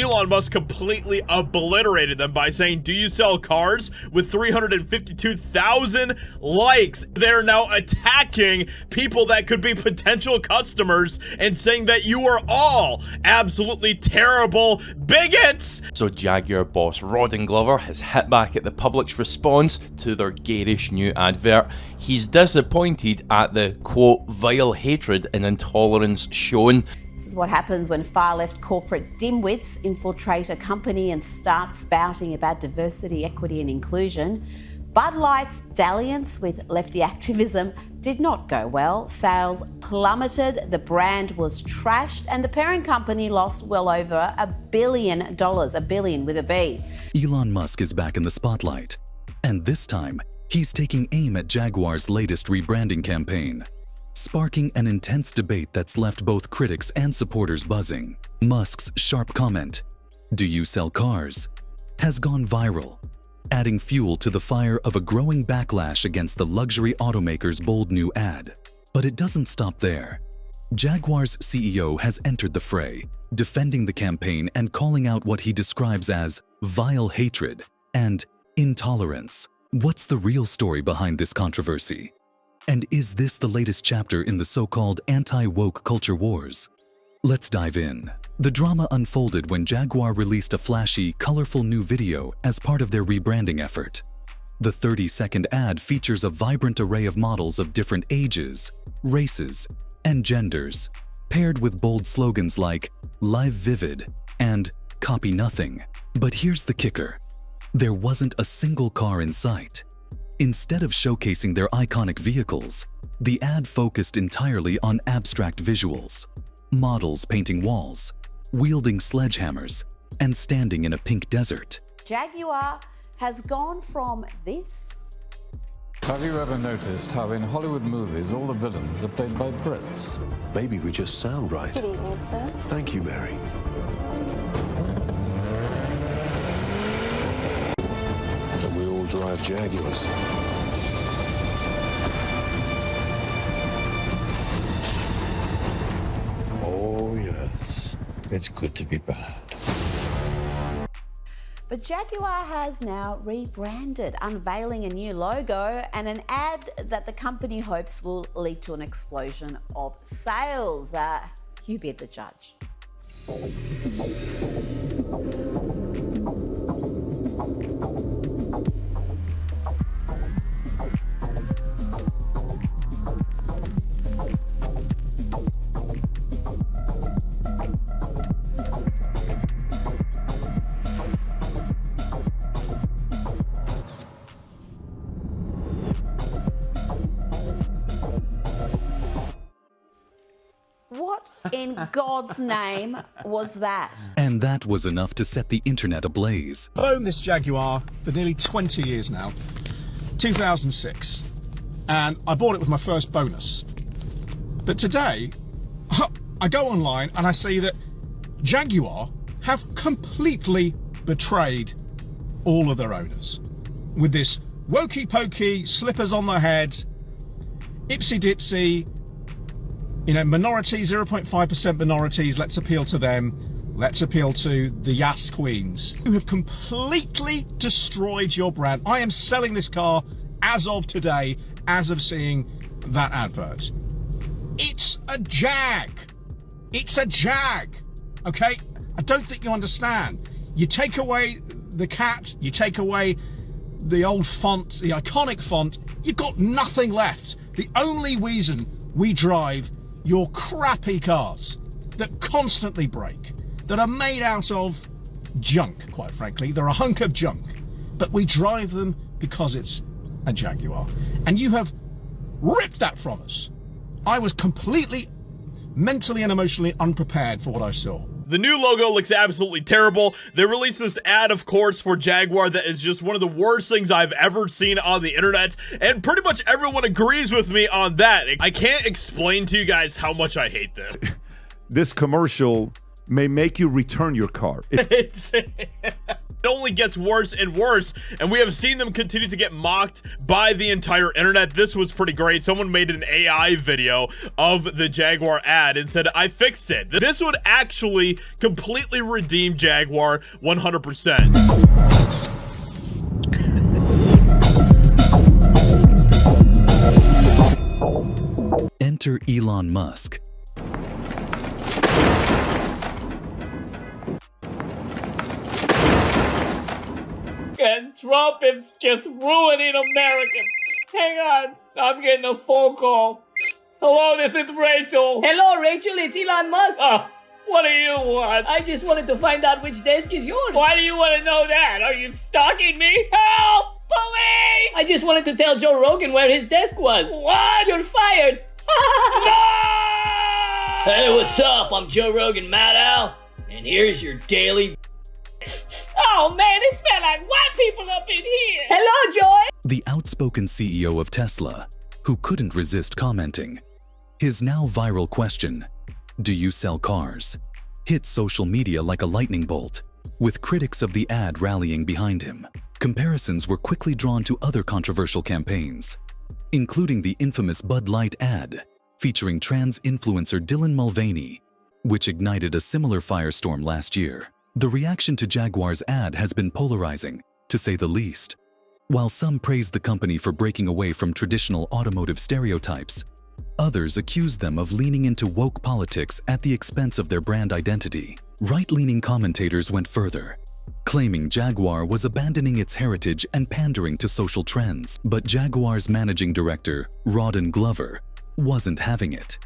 Elon Musk completely obliterated them by saying, "Do you sell cars?" with 352,000 likes. They're now attacking people that could be potential customers and saying that you are all absolutely terrible bigots. So Jaguar boss Rawdon Glover has hit back at the public's response to their garish new advert. He's disappointed at the, quote, vile hatred and intolerance shown. This is what happens when far-left corporate dimwits infiltrate a company and start spouting about diversity, equity and inclusion. Bud Light's dalliance with lefty activism did not go well. Sales plummeted, the brand was trashed, and the parent company lost well over $1 billion, a billion with a B. Elon Musk is back in the spotlight, and this time, he's taking aim at Jaguar's latest rebranding campaign, sparking an intense debate that's left both critics and supporters buzzing. Musk's sharp comment, "Do you sell cars?" has gone viral, adding fuel to the fire of a growing backlash against the luxury automaker's bold new ad. But it doesn't stop there. Jaguar's CEO has entered the fray, defending the campaign and calling out what he describes as vile hatred and intolerance. What's the real story behind this controversy? And is this the latest chapter in the so-called anti-woke culture wars? Let's dive in. The drama unfolded when Jaguar released a flashy, colorful new video as part of their rebranding effort. The 30-second ad features a vibrant array of models of different ages, races, and genders, paired with bold slogans like "Live Vivid" and "Copy Nothing." But here's the kicker. There wasn't a single car in sight. Instead of showcasing their iconic vehicles, the ad focused entirely on abstract visuals. Models painting walls, wielding sledgehammers, and standing in a pink desert. Jaguar has gone from this. Have you ever noticed how in Hollywood movies all the villains are played by Brits? Maybe we just sound right. Good evening, sir. Thank you, Mary. And we all drive Jaguars. Oh, yes. It's good to be back. But Jaguar has now rebranded, unveiling a new logo and an ad that the company hopes will lead to an explosion of sales. You be the judge. What in God's name was that? And that was enough to set the internet ablaze. I've owned this Jaguar for nearly 20 years now, 2006, and I bought it with my first bonus. But today, I go online and I see that Jaguar have completely betrayed all of their owners with this wokey-pokey, slippers on their head, ipsy-dipsy, minority, 0.5% minorities, let's appeal to them. Let's appeal to the Yas Queens, who have completely destroyed your brand. I am selling this car as of today, as of seeing that advert. It's a Jag. It's a Jag, okay? I don't think you understand. You take away the cat, you take away the old font, the iconic font, you've got nothing left. The only reason we drive your crappy cars that constantly break, that are made out of junk, quite frankly. They're a hunk of junk, but we drive them because it's a Jaguar. And you have ripped that from us. I was completely mentally and emotionally unprepared for what I saw. The new logo looks absolutely terrible. They released this ad, of course, for Jaguar that is just one of the worst things I've ever seen on the internet, and pretty much everyone agrees with me on that. I can't explain to you guys how much I hate this. This commercial may make you return your car. It only gets worse and worse, and we have seen them continue to get mocked by the entire internet. This was pretty great. Someone made an AI video of the Jaguar ad and said, I fixed it. This would actually completely redeem Jaguar 100%. Enter Elon Musk. And Trump is just ruining America. Hang on, I'm getting a phone call. Hello, this is Rachel. Hello, Rachel, it's Elon Musk. What do you want? I just wanted to find out which desk is yours. Why do you want to know that? Are you stalking me? Help! Police! I just wanted to tell Joe Rogan where his desk was. What? You're fired. No! Hey, what's up? I'm Joe Rogan, Mad Al, and here's your daily. Oh man, it smells like white people up in here. Hello, Joy. The outspoken CEO of Tesla, who couldn't resist commenting. His now viral question, do you sell cars? Hit social media like a lightning bolt, with critics of the ad rallying behind him. Comparisons were quickly drawn to other controversial campaigns, including the infamous Bud Light ad featuring trans influencer Dylan Mulvaney, which ignited a similar firestorm last year. The reaction to Jaguar's ad has been polarizing, to say the least. While some praise the company for breaking away from traditional automotive stereotypes, others accuse them of leaning into woke politics at the expense of their brand identity. Right-leaning commentators went further, claiming Jaguar was abandoning its heritage and pandering to social trends. But Jaguar's managing director, Rawdon Glover, wasn't having it.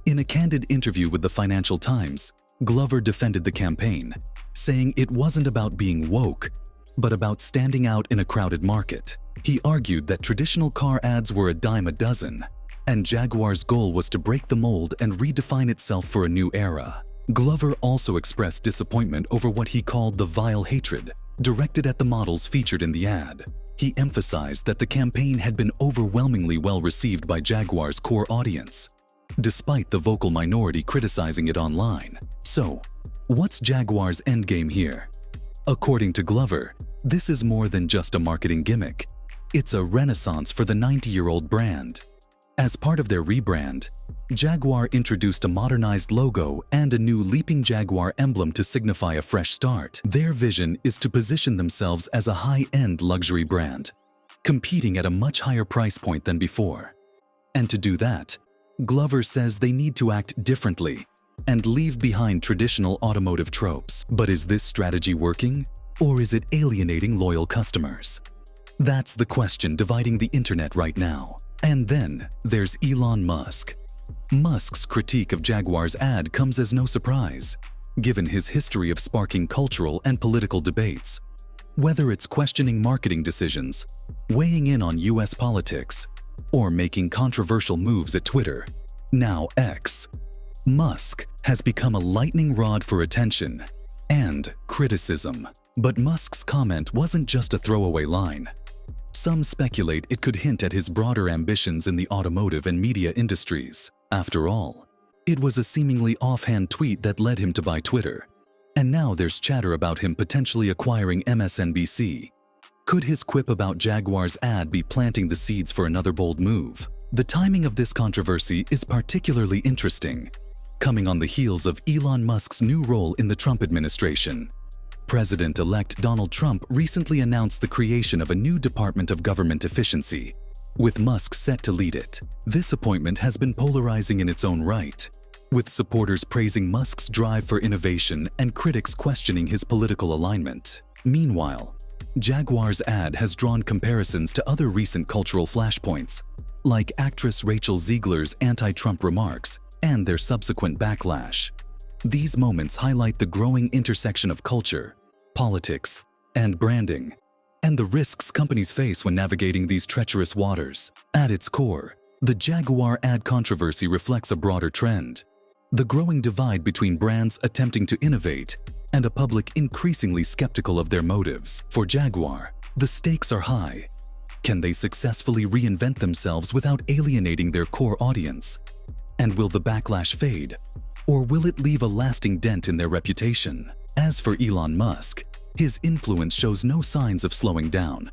In a candid interview with the Financial Times, Glover defended the campaign, saying it wasn't about being woke, but about standing out in a crowded market. He argued that traditional car ads were a dime a dozen, and Jaguar's goal was to break the mold and redefine itself for a new era. Glover also expressed disappointment over what he called the vile hatred directed at the models featured in the ad. He emphasized that the campaign had been overwhelmingly well received by Jaguar's core audience, despite the vocal minority criticizing it online. So, what's Jaguar's endgame here? According to Glover, this is more than just a marketing gimmick. It's a renaissance for the 90-year-old brand. As part of their rebrand, Jaguar introduced a modernized logo and a new leaping Jaguar emblem to signify a fresh start. Their vision is to position themselves as a high-end luxury brand, competing at a much higher price point than before. And to do that, Glover says they need to act differently and leave behind traditional automotive tropes. But is this strategy working, or is it alienating loyal customers? That's the question dividing the internet right now. And then there's Elon Musk. Musk's critique of Jaguar's ad comes as no surprise, given his history of sparking cultural and political debates. Whether it's questioning marketing decisions, weighing in on US politics, or making controversial moves at Twitter, now X, Musk has become a lightning rod for attention and criticism. But Musk's comment wasn't just a throwaway line. Some speculate it could hint at his broader ambitions in the automotive and media industries. After all, it was a seemingly offhand tweet that led him to buy Twitter. And now there's chatter about him potentially acquiring MSNBC. Could his quip about Jaguar's ad be planting the seeds for another bold move? The timing of this controversy is particularly interesting, coming on the heels of Elon Musk's new role in the Trump administration. President-elect Donald Trump recently announced the creation of a new Department of Government Efficiency, with Musk set to lead it. This appointment has been polarizing in its own right, with supporters praising Musk's drive for innovation and critics questioning his political alignment. Meanwhile, Jaguar's ad has drawn comparisons to other recent cultural flashpoints, like actress Rachel Ziegler's anti-Trump remarks and their subsequent backlash. These moments highlight the growing intersection of culture, politics, and branding, and the risks companies face when navigating these treacherous waters. At its core, the Jaguar ad controversy reflects a broader trend: the growing divide between brands attempting to innovate and a public increasingly skeptical of their motives. For Jaguar, the stakes are high. Can they successfully reinvent themselves without alienating their core audience? And will the backlash fade, or will it leave a lasting dent in their reputation? As for Elon Musk, His influence shows no signs of slowing down.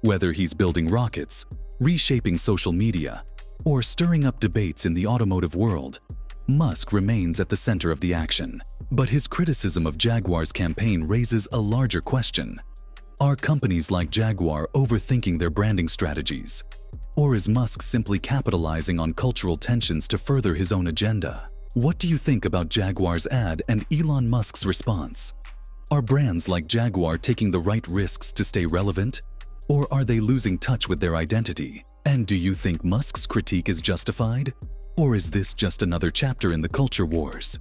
Whether he's building rockets, reshaping social media, or stirring up debates in the automotive world, Musk remains at the center of the action. But his criticism of Jaguar's campaign raises a larger question. Are companies like Jaguar overthinking their branding strategies? Or is Musk simply capitalizing on cultural tensions to further his own agenda? What do you think about Jaguar's ad and Elon Musk's response? Are brands like Jaguar taking the right risks to stay relevant? Or are they losing touch with their identity? And do you think Musk's critique is justified? Or is this just another chapter in the culture wars?